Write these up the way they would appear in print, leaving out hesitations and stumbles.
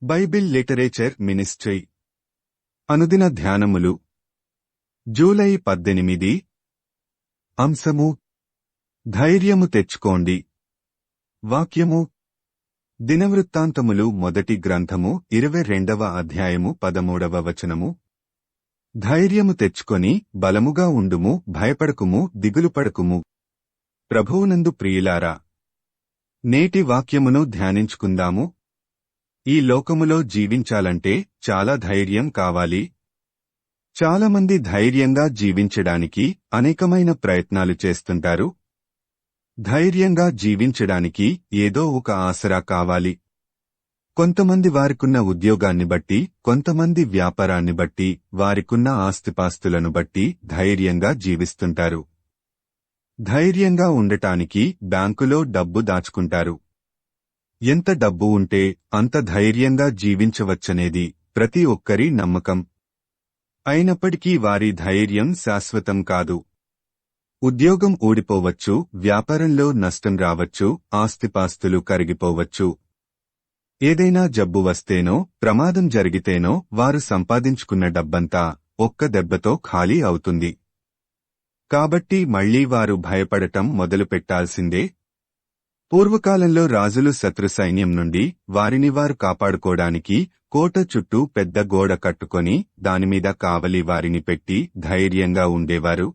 Bible literature ministry అనుదిన ధ్యానములు July 18 అంశము ధైర్యము తెచ్చుకోండి. వాక్యము దినవృత్తాంతములు మొదటి గ్రంథము 22వ అధ్యాయము 13వ వచనము. ధైర్యము తెచ్చుకొని బలముగా ఉండుము, భయపడకుము, దిగులుపడకుము. ప్రభువునందు ప్రియులారా, నేటి వాక్యమును ధ్యానించుకుందాము. ఈ లోకములో జీవించాలంటే చాలా ధైర్యం కావాలి. చాలామంది ధైర్యంగా జీవించడానికి అనేకమైన ప్రయత్నాలు చేస్తుంటారు. ధైర్యంగా జీవించడానికి ఏదో ఒక ఆసరా కావాలి. కొంతమంది వారికున్న ఉద్యోగాన్ని బట్టి, కొంతమంది వ్యాపారాన్ని బట్టి, వారికున్న ఆస్తిపాస్తులను బట్టి ధైర్యంగా జీవిస్తుంటారు. ధైర్యంగా ఉండటానికి బ్యాంకులో డబ్బు దాచుకుంటారు. ఎంత డబ్బు ఉంటే అంత ధైర్యంగా జీవించవచ్చనేది ప్రతి ఒక్కరి నమ్మకం. అయినప్పటికీ వారి ధైర్యం శాశ్వతం కాదు. ఉద్యోగం ఊడిపోవచ్చు, వ్యాపారంలో నష్టం రావచ్చు, ఆస్తిపాస్తులు కరిగిపోవచ్చు. ఏదైనా జబ్బు వస్తేనో, ప్రమాదం జరిగితేనో వారు సంపాదించుకున్న డబ్బంతా ఒక్క దెబ్బతో ఖాళీ అవుతుంది. కాబట్టి మళ్లీ వారు భయపడటం మొదలుపెట్టాల్సిందే. పూర్వకాలంలో రాజులు శత్రు సైన్యం నుండి వారిని వారు కాపాడుకోవడానికి కోట చుట్టూ పెద్ద గోడ కట్టుకొని దానిమీద కావలి వారిని పెట్టి ధైర్యంగా ఉండేవారు.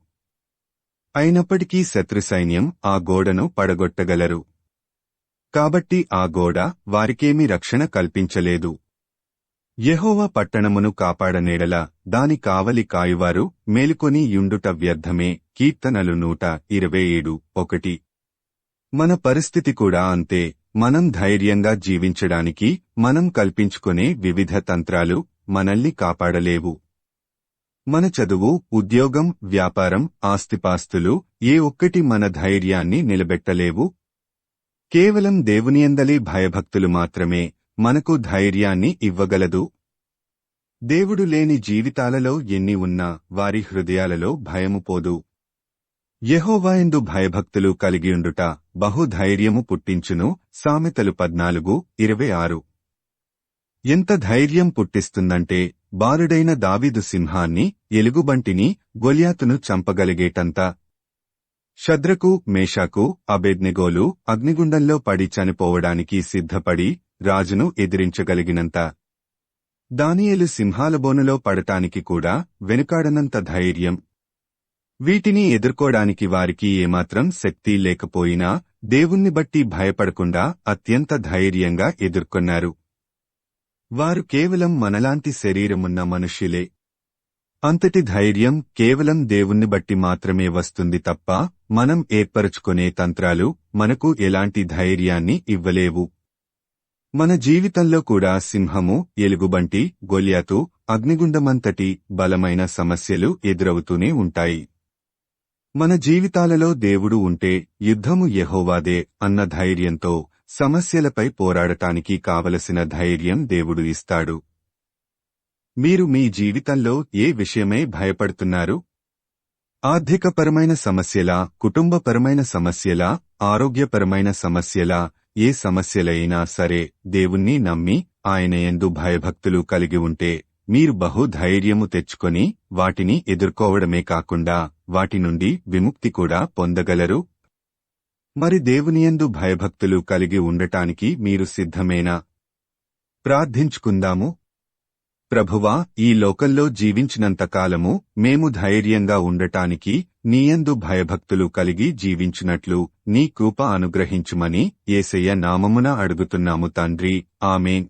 అయినప్పటికీ శత్రు సైన్యం ఆ గోడను పడగొట్టగలరు. కాబట్టి ఆ గోడ వారికేమీ రక్షణ కల్పించలేదు. యెహోవా పట్టణమును కాపాడనేడల దాని కావలి కాయువారు మేలుకొని యుండుట వ్యర్థమే. కీర్తనలు 127:1. మన పరిస్థితి కూడా అంతే. మనం ధైర్యంగా జీవించడానికి మనం కల్పించుకునే వివిధ తంత్రాలు మనల్ని కాపాడలేవు. మన చదువు, ఉద్యోగం, వ్యాపారం, ఆస్తిపాస్తులు ఏ ఒక్కటి మన ధైర్యాన్ని నిలబెట్టలేవు. కేవలం దేవునియందలి భయభక్తులు మాత్రమే మనకు ధైర్యాన్ని ఇవ్వగలదు. దేవుడు లేని జీవితాలలో ఎన్ని ఉన్నా వారి హృదయాలలో భయము పోదు. యెహోవాయందు భయభక్తులు కలిగియుండుట బహుధైర్యము పుట్టించును. సామెతలు 14:26. ఎంత ధైర్యం పుట్టిస్తుందంటే బాలుడైన దావీదు సింహాన్ని, ఎలుగుబంటిని, గొల్యాతును చంపగలిగేటంత. షద్రకు, మేషాకు, అబేద్నెగోలు అగ్నిగుండంలో పడి చనిపోవడానికి సిద్ధపడి రాజును ఎదిరించగలిగినంత. దానియేలు సింహాలబోనులో పడటానికి కూడా వెనుకాడనంత ధైర్యం. వీటిని ఎదుర్కోడానికి వారికి ఏమాత్రం శక్తి లేకపోయినా దేవుణ్ణి బట్టి భయపడకుండా అత్యంత ధైర్యంగా ఎదుర్కొన్నారు. వారు కేవలం మనలాంటి శరీరమున్న మనుష్యులే. అంతటి ధైర్యం కేవలం దేవుణ్ణి బట్టి మాత్రమే వస్తుంది తప్ప మనం ఏర్పరచుకునే తంత్రాలు మనకు ఎలాంటి ధైర్యాన్ని ఇవ్వలేవు. మన జీవితంలో కూడా సింహము, ఎలుగుబంటి, గొల్యాతు, అగ్నిగుండమంతటి బలమైన సమస్యలు ఎదురవుతూనే ఉంటాయి. మన జీవితాలలో దేవుడు ఉంటే యుద్ధము యెహోవాదే అన్న ధైర్యంతో సమస్యలపై పోరాడటానికి కావలసిన ధైర్యం దేవుడు ఇస్తాడు. మీరు మీ జీవితంలో ఏ విషయమై భయపడుతున్నారు? ఆర్థికపరమైన సమస్యలా, కుటుంబపరమైన సమస్యలా, ఆరోగ్యపరమైన సమస్యలా? ఏ సమస్యలైనా సరే దేవుణ్ణి నమ్మి ఆయనయందు భయభక్తులు కలిగి ఉంటే మీరు బహుధైర్యము తెచ్చుకొని వాటిని ఎదుర్కోవడమే కాకుండా వాటి నుండి విముక్తి కూడా పొందగలరు. మరి దేవునియందు భయభక్తులు కలిగి ఉండటానికి మీరు సిద్ధమేనా? ప్రార్థించుకుందాము. ప్రభువా, ఈ లోకంలో జీవించినంతకాలము మేము ధైర్యంగా ఉండటానికి నీయందు భయభక్తులు కలిగి జీవించినట్లు నీ కృప అనుగ్రహించుమని యేసయ్య నామమున అడుగుతున్నాము తండ్రి. ఆమేన్.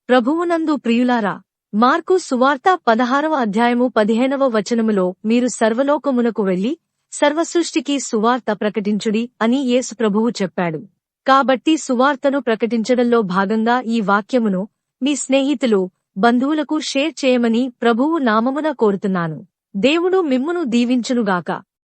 ప్రభువునందు ప్రియులారా, మార్కు సువార్త 16వ అధ్యాయము 15వ వచనములో మీరు సర్వలోకమునకు వెళ్లి సర్వసృష్టికి సువార్త ప్రకటించుడి అని యేసు ప్రభువు చెప్పాడు. కాబట్టి సువార్తను ప్రకటించడంలో భాగంగా ఈ వాక్యమును మీ స్నేహితులు, బంధువులకు షేర్ చేయమని ప్రభువు నామమున కోరుతున్నాను. దేవుడు మిమ్మును దీవించునుగాక.